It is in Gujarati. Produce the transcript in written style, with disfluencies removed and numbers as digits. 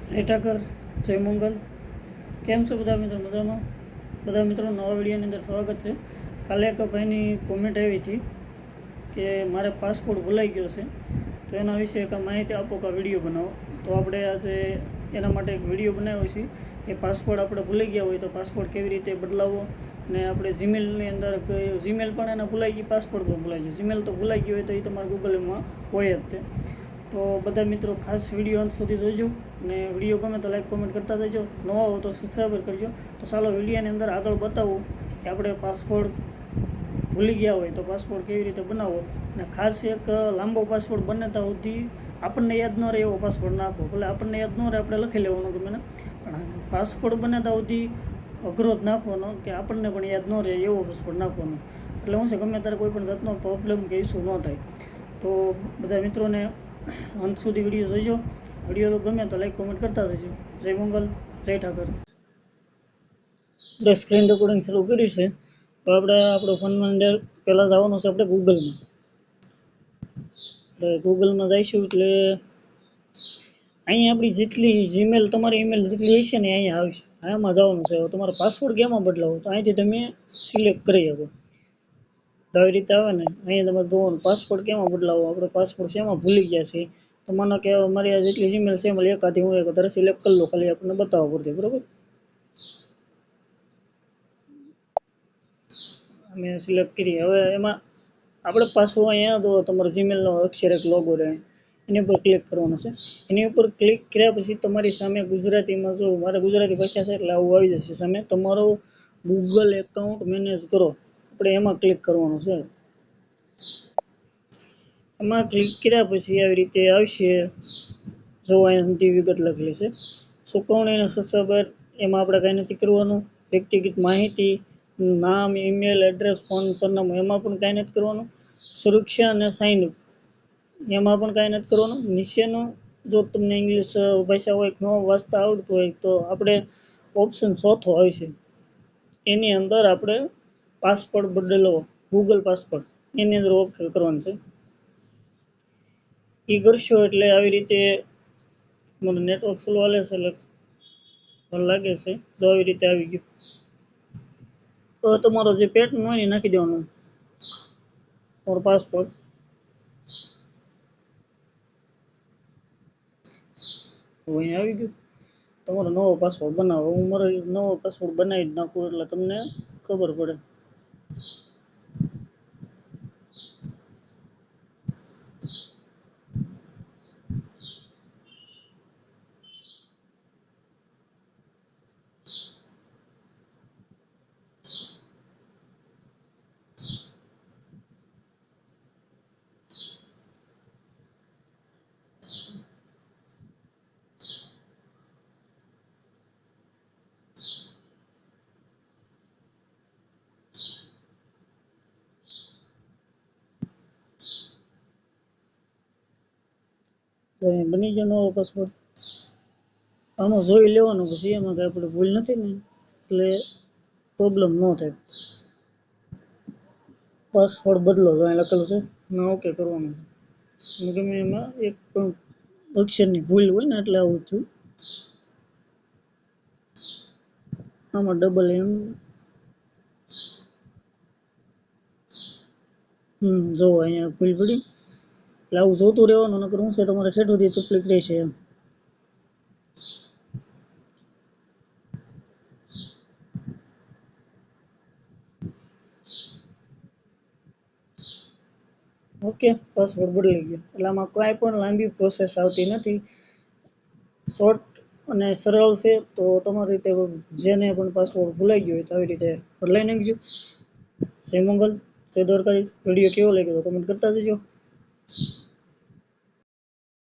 જય ઠાકર, જય મંગલ. કેમ છો બધા મિત્રો? મજામાં? બધા મિત્રો નવા વિડીયોની અંદર સ્વાગત છે. કાલે એક ભાઈની કોમેન્ટ આવી હતી કે મારે પાસપોર્ટ ભૂલાઈ ગયો છે, તો એના વિશે એક માહિતી આપો કે વિડીયો બનાવો. તો આપણે આજે એના માટે એક વિડીયો બનાવ્યો છે કે પાસપોર્ટ આપણે ભૂલાઈ ગયા હોય તો પાસપોર્ટ કેવી રીતે બદલાવવો. ને આપણે જીમેલની અંદર જીમેલ પણ એને ભૂલાઈ ગઈ, પાસપોર્ટ પણ ભૂલાઈ ગયો. જીમેલ તો ભૂલાઈ ગયો હોય તો એ તમારા ગૂગલમાં હોય જ તે. તો બધા મિત્રો ખાસ વિડીયો અંત સુધી જોઈજો, અને વિડીયો ગમે તો લાઈક કોમેન્ટ કરતા જજો. નવા હો તો સબસ્ક્રાઈબર કરજો. તો ચાલો વિડીયોની અંદર આગળ બતાવું કે આપણે પાસપોર્ટ ભૂલી ગયા હોય તો પાસપોર્ટ કેવી રીતે બનાવવો. અને ખાસ એક લાંબો પાસપોર્ટ બને ત્યાં સુધી આપણને યાદ ન રહે એવો પાસપોર્ટ નાખો. ભલે આપણને યાદ ન રહે આપણે લખી લેવાનો ગમે ને, પણ પાસપોર્ટ બને ત્યાં સુધી અઘરો જ નાખવાનો કે આપણને પણ યાદ ન રહે એવો પાસપોર્ટ નાખવાનો. એટલે હું છે ગમે ત્યારે કોઈ પણ જાતનો પ્રોબ્લેમ કે ઇસ્યુ ન થાય. તો બધા મિત્રોને અંત સુધી વિડીયો જોઈજો. વિડીયો ગમે તો લાઈક કોમેન્ટ કરતા જજો. જય મંગલ, જય ઠાકર. આપણે સ્ક્રીન રેકોર્ડિંગ શરૂ કર્યું છે. તો આપણે આપણો ફોનમાં અંદર પહેલાં જવાનું છે આપણે ગૂગલમાં. ગૂગલમાં જઈશું એટલે અહીંયા આપણી જેટલી જીમેલ, તમારી ઈમેલ જેટલી હશે ને અહીંયા આવશે. આમાં જવાનું છે. તમારો પાસવર્ડ કેમાં બદલાવો તો અહીંથી તમે સિલેક્ટ કરી શકો. તો આવી રીતે આવે ને અહીંયા તમારે જોવાનું પાસપોર્ટ કેમાં બદલાવો. આપણે પાસપોર્ટ શેમાં ભૂલી ગયા છે તો મને કે મારી આ જેટલી જીમેલ છે એમાં એકાદી હું એક તારે સિલેક્ટ કરી લો, ખાલી આપણને બતાવવા પડતી. બરાબર, અમે સિલેક્ટ કરી. હવે એમાં આપણે પાછું અહીંયા તો તમારો જીમેલનો અક્ષર એક લોગો રહે, એની ઉપર ક્લિક કરવાનું છે. એની ઉપર ક્લિક કર્યા પછી તમારી સામે ગુજરાતીમાં, જો મારે ગુજરાતી ભાષા છે એટલે આવું આવી જશે સામે, તમારો ગૂગલ એકાઉન્ટ મેનેજ કરો, આપણે એમાં ક્લિક કરવાનું છે. એમાં ક્લિક કર્યા પછી આવી રીતે આવશે. જો અહીંયા સુધી વિગત લખેલી છે. ચૂકવણી અને સબસ્ક્રાઈબર એમાં આપણે કાંઈ નથી કરવાનું. વ્યક્તિગત માહિતી, નામ, ઈમેલ એડ્રેસ, ફોન સરનામું એમાં પણ કાંઈ નથી કરવાનું. સુરક્ષા અને સાઇન અપ એમાં પણ કાંઈ નથી કરવાનું. નીચેનું જો તમને ઇંગ્લિશ ભાષા હોય ન વાંચતા આવડતું હોય તો આપણે ઓપ્શન ચોથો આવશે, એની અંદર આપણે પાસપોર્ટ બદલો ગૂગલ પાસપોર્ટ એની અંદર ઓકે કરવાનું છે. એ કરશો એટલે આવી રીતે મને નેટવર્ક સ્લો હાલે છે એટલે લાગે છે. તો આવી રીતે આવી ગયું. તો તમારો જે પેટર્ન હોય એ નાખી દેવાનું તમારો પાસપોર્ટ. અહીંયા આવી ગયું. તમારો નવો પાસપોર્ટ બનાવો. હું મારો નવો પાસપોર્ટ બનાવી જ નાખું એટલે તમને ખબર પડે. તો બની ગયો નવો પાસપોર્ટ. આમાં જોઈ લેવાનું પછી એમાં કાંઈ આપણે ભૂલ નથી ને એટલે પ્રોબ્લેમ ન થાય. પાસવર્ડ બદલો તો અહીં લખેલું છે ના ઓકે કરવાનું. ગમે એમાં એક પણ અક્ષરની ભૂલ હોય ને એટલે આવું થયું. આમાં ડબલ એમ જો અહીંયા ભૂલ પડી એટલે આવું જોતું રહેવાનું. નકર હું છે તમારે છેટુંથી તકલીફ રહેશે એમ. ઓકે, પાસવર્ડ બદલાઈ ગયો એટલે આમાં કાંઈ પણ લાંબી પ્રોસેસ આવતી નથી. શોર્ટ અને સરળ છે. તો તમારી રીતે જેને પણ પાસવર્ડ ભૂલાઈ ગયો હોય તો આવી રીતે બદલાઈ નાખજો. જય મંગલ, જય દ્વારકાધીશ. વિડીયો કેવો લાગ્યો તો કમેન્ટ કરતા જજો.